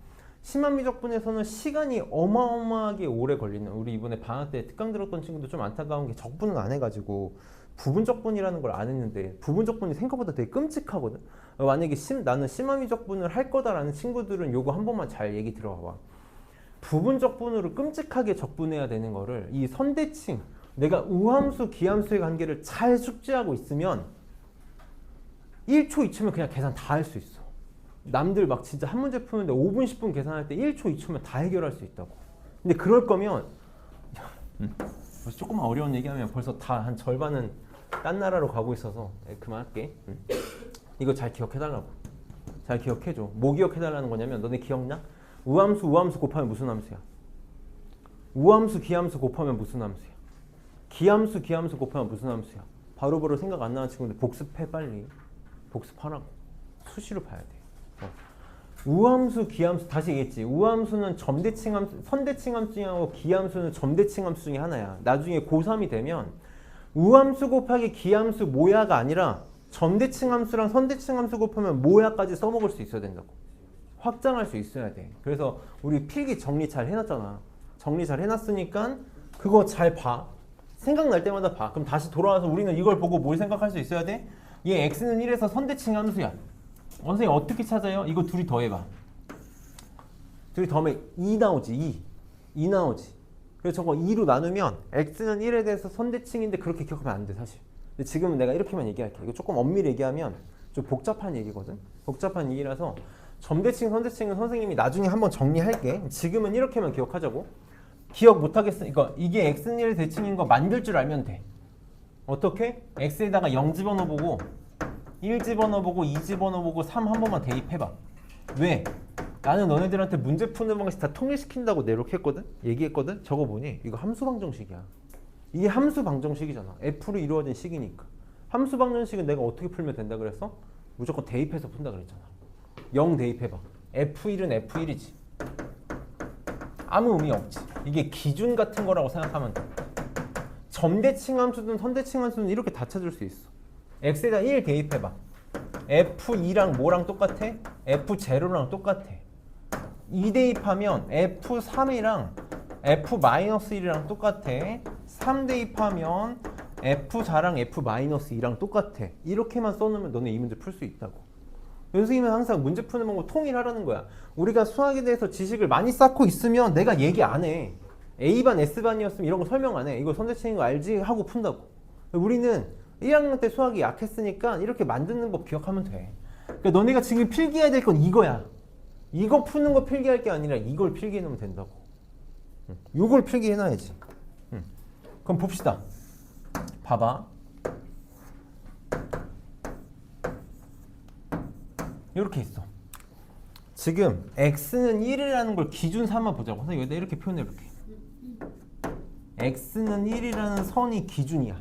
심화미적분에서는 시간이 어마어마하게 오래 걸리는, 우리 이번에 방학 때 특강 들었던 친구도 좀 안타까운 게 적분을 안 해가지고 부분적분이라는 걸 안 했는데 부분적분이 생각보다 되게 끔찍하거든. 만약에 나는 심화미적분을 할 거다라는 친구들은 요거 한 번만 잘 얘기 들어봐. 부분적분으로 끔찍하게 적분해야 되는 거를 이 선대칭, 내가 우함수, 기함수의 관계를 잘 숙지하고 있으면 1초, 2초면 그냥 계산 다 할 수 있어. 남들 막 진짜 한 문제 푸는데 5분, 10분 계산할 때 1초, 2초면 다 해결할 수 있다고. 근데 그럴 거면 조금만 어려운 얘기하면 벌써 다 한 절반은 딴 나라로 가고 있어서 그만할게. 이거 잘 기억해달라고. 잘 기억해줘. 뭐 기억해달라는 거냐면 너네 기억나? 우함수 곱하면 무슨 함수야? 우함수, 기함수 곱하면 무슨 함수야? 기함수 곱하면 무슨 함수야? 바로바로 생각 안 나는 친구들 복습해. 빨리 복습하라고. 수시로 봐야 돼. 우함수, 기함수 다시 얘기했지. 우함수는 점대칭함수, 선대칭함수 중하고 기함수는 점대칭함수 중에 하나야. 나중에 고3이 되면 우함수 곱하기 기함수 모야가 아니라 점대칭함수랑 선대칭함수 곱하면 모야까지 써먹을 수 있어야 된다고. 확장할 수 있어야 돼. 그래서 우리 필기 정리 잘 해놨잖아. 정리 잘 해놨으니까 그거 잘 봐. 생각날 때마다 봐. 그럼 다시 돌아와서 우리는 이걸 보고 뭘 생각할 수 있어야 돼? 얘 x는 1에서 선대칭함수야. 선생님 어떻게 찾아요? 이거 둘이 더해봐. 둘이 더하면 2 나오지. 2 나오지. 그래서 저거 2로 나누면 x는 1에 대해서 선대칭인데 그렇게 기억하면 안 돼 사실. 근데 지금은 내가 이렇게만 얘기할게. 이거 조금 엄밀히 얘기하면 좀 복잡한 얘기거든. 복잡한 얘기라서 점대칭, 선대칭은 선생님이 나중에 한번 정리할게. 지금은 이렇게만 기억하자고. 기억 못하겠으니까 이게 x는 1의 대칭인 거 만들 줄 알면 돼. 어떻게? x에다가 0 집어넣어보고 1 집어넣어보고 2 집어넣어보고 3 한 번만 대입해봐. 왜? 나는 너네들한테 문제 푸는 방식 다 통일시킨다고 내록했거든? 얘기했거든? 저거 뭐니? 이거 함수 방정식이야. 이게 함수 방정식이잖아. f로 이루어진 식이니까. 함수 방정식은 내가 어떻게 풀면 된다 그랬어? 무조건 대입해서 푼다 그랬잖아. 0 대입해봐. f1은 f1이지. 아무 의미 없지. 이게 기준 같은 거라고 생각하면 돼. 점대칭 함수든 선대칭 함수든 이렇게 다 찾을 수 있어. x에다 1 대입해봐. f2랑 뭐랑 똑같아? f0랑 똑같아. 2 대입하면 f3이랑 f-1이랑 똑같아. 3 대입하면 f4랑 f-2랑 똑같아. 이렇게만 써놓으면 너네 이 문제 풀 수 있다고. 선생님은 항상 문제 푸는 방법 통일하라는 거야. 우리가 수학에 대해서 지식을 많이 쌓고 있으면 내가 얘기 안 해. A반, S반이었으면 이런 거 설명 안 해. 이거 선대칭인 거 알지? 하고 푼다고. 우리는 1학년 때 수학이 약했으니까 이렇게 만드는 법 기억하면 돼. 그러니까 너네가 지금 필기해야 될 건 이거야. 이거 푸는 거 필기할 게 아니라 이걸 필기해 놓으면 된다고. 이걸 필기해 놔야지. 그럼 봅시다. 봐봐. 이렇게 있어. 지금 x는 1이라는 걸 기준 삼아 보자고. 선생님 여기다 이렇게 표현해 볼게. x는 1이라는 선이 기준이야.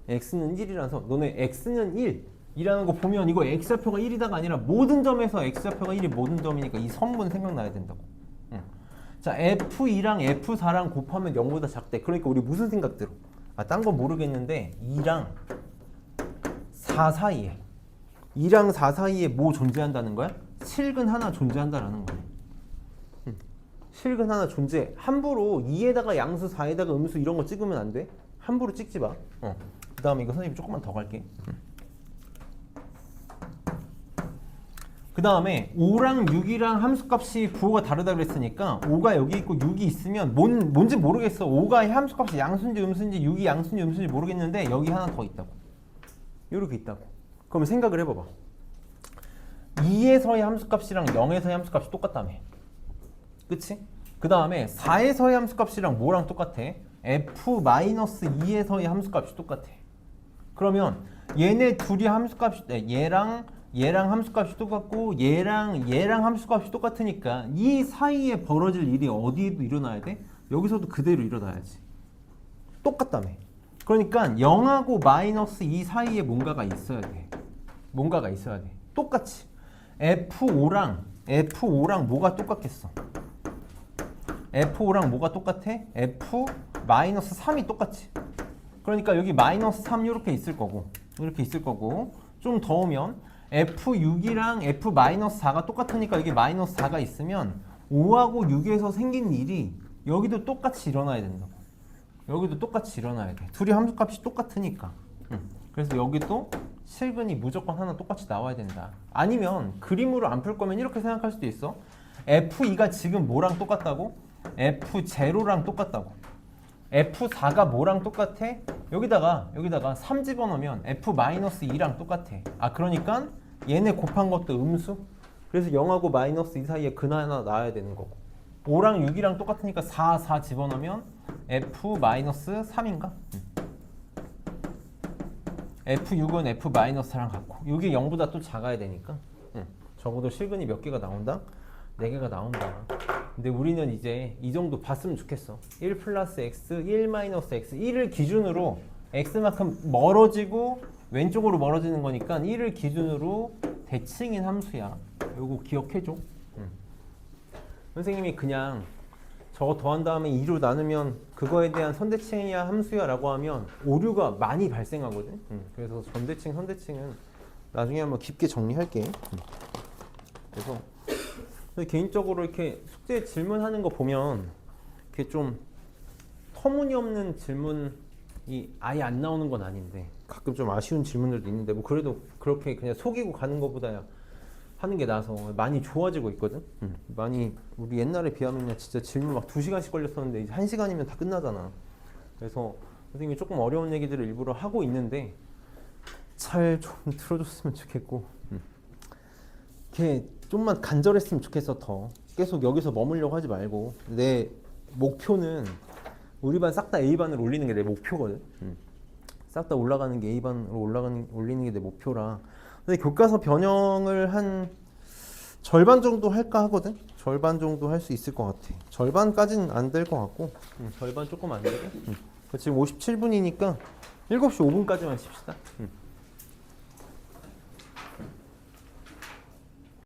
x는 1이라는 선. 너네 x는 1이라는 거 보면 이거 x좌표가 1이다가 아니라 모든 점에서 x좌표가 1이 모든 점이니까 이 선분 생각나야 된다고. 자, f2랑 f4랑 곱하면 0보다 작대. 그러니까 우리 무슨 생각 들어? 아, 딴 건 모르겠는데 2랑 4 사이에 2랑 4 사이에 뭐 존재한다는 거야? 실근 하나 존재한다라는 거야. 실근 하나 존재. 함부로 2에다가 양수, 4에다가 음수 이런 거 찍으면 안 돼. 함부로 찍지 마. 그 다음에 이거 선생님 조금만 더 갈게. 그 다음에 5랑 6이랑 함수값이 부호가 다르다고 그랬으니까 5가 여기 있고 6이 있으면 뭔지 모르겠어. 5가 함수값이 양수인지 음수인지 6이 양수인지 음수인지 모르겠는데 여기 하나 더 있다고. 이렇게 있다고. 그러면 생각을 해봐봐. 2에서의 함수값이랑 0에서의 함수값이 똑같다며. 그치? 그 다음에 4에서의 함수값이랑 뭐랑 똑같아? f-2에서의 함수값이 똑같아. 그러면 얘네 둘이 함수값이 얘랑 함수값이 똑같고 얘랑 함수값이 똑같으니까 이 사이에 벌어질 일이 어디에도 일어나야 돼? 여기서도 그대로 일어나야지. 똑같다며. 그러니까 0하고 마이너스 2 사이에 뭔가가 있어야 돼. 뭔가가 있어야 돼. 똑같이. F5랑 뭐가 똑같겠어? F5랑 뭐가 똑같아? F-3이 똑같지. 그러니까 여기 마이너스 3 이렇게 있을 거고 좀 더 오면 F6이랑 F-4가 똑같으니까 여기 마이너스 4가 있으면 5하고 6에서 생긴 일이 여기도 똑같이 일어나야 된다고. 여기도 똑같이 일어나야 돼. 둘이 함수값이 똑같으니까. 그래서 여기도 실근이 무조건 하나 똑같이 나와야 된다. 아니면 그림으로 안 풀 거면 이렇게 생각할 수도 있어. F2가 지금 뭐랑 똑같다고? F0랑 똑같다고. F4가 뭐랑 똑같아? 여기다가 3 집어넣으면 F-2랑 똑같아. 아, 그러니까 얘네 곱한 것도 음수? 그래서 0하고 마이너스 2 사이에 근 하나 나와야 되는 거고. 5랑 6이랑 똑같으니까 4 집어넣으면 F-3인가? F6은 F-4랑 같고 이게 0보다 또 작아야 되니까 적어도 실근이 몇 개가 나온다? 4개가 나온다. 근데 우리는 이제 이 정도 봤으면 좋겠어. 1 플러스 x, 1 마이너스 x 1을 기준으로 x만큼 멀어지고 왼쪽으로 멀어지는 거니까 1을 기준으로 대칭인 함수야. 요거 기억해줘. 선생님이 그냥 저거 더한 다음에 2로 나누면 그거에 대한 선대칭이야 함수야 라고 하면 오류가 많이 발생하거든. 그래서 전대칭, 선대칭은 나중에 한번 깊게 정리할게. 그래서 개인적으로 이렇게 숙제 질문하는 거 보면 이렇게 좀 터무니없는 질문이 아예 안 나오는 건 아닌데 가끔 좀 아쉬운 질문들도 있는데 뭐 그래도 그렇게 그냥 속이고 가는 것보다 하는 게 나아서 많이 좋아지고 있거든. 많이 우리 옛날에 비하면 진짜 질문 막 2시간씩 걸렸었는데 이제 1시간이면 다 끝나잖아. 그래서 선생님이 조금 어려운 얘기들을 일부러 하고 있는데 잘 좀 들어줬으면 좋겠고 이렇게 좀만 간절했으면 좋겠어. 더 계속 여기서 머물려고 하지 말고 내 목표는 우리 반 싹 다 A반으로 올리는 게 내 목표거든. 싹 다 올라가는 게 A반으로 올리는 게 내 목표라. 근데 교과서 변형을 한 절반 정도 할까 하거든. 절반 정도 할 수 있을 것 같아. 절반까지는 안 될 것 같고 절반 조금 안 되게. 지금 57분이니까 7시 5분까지만 칩시다.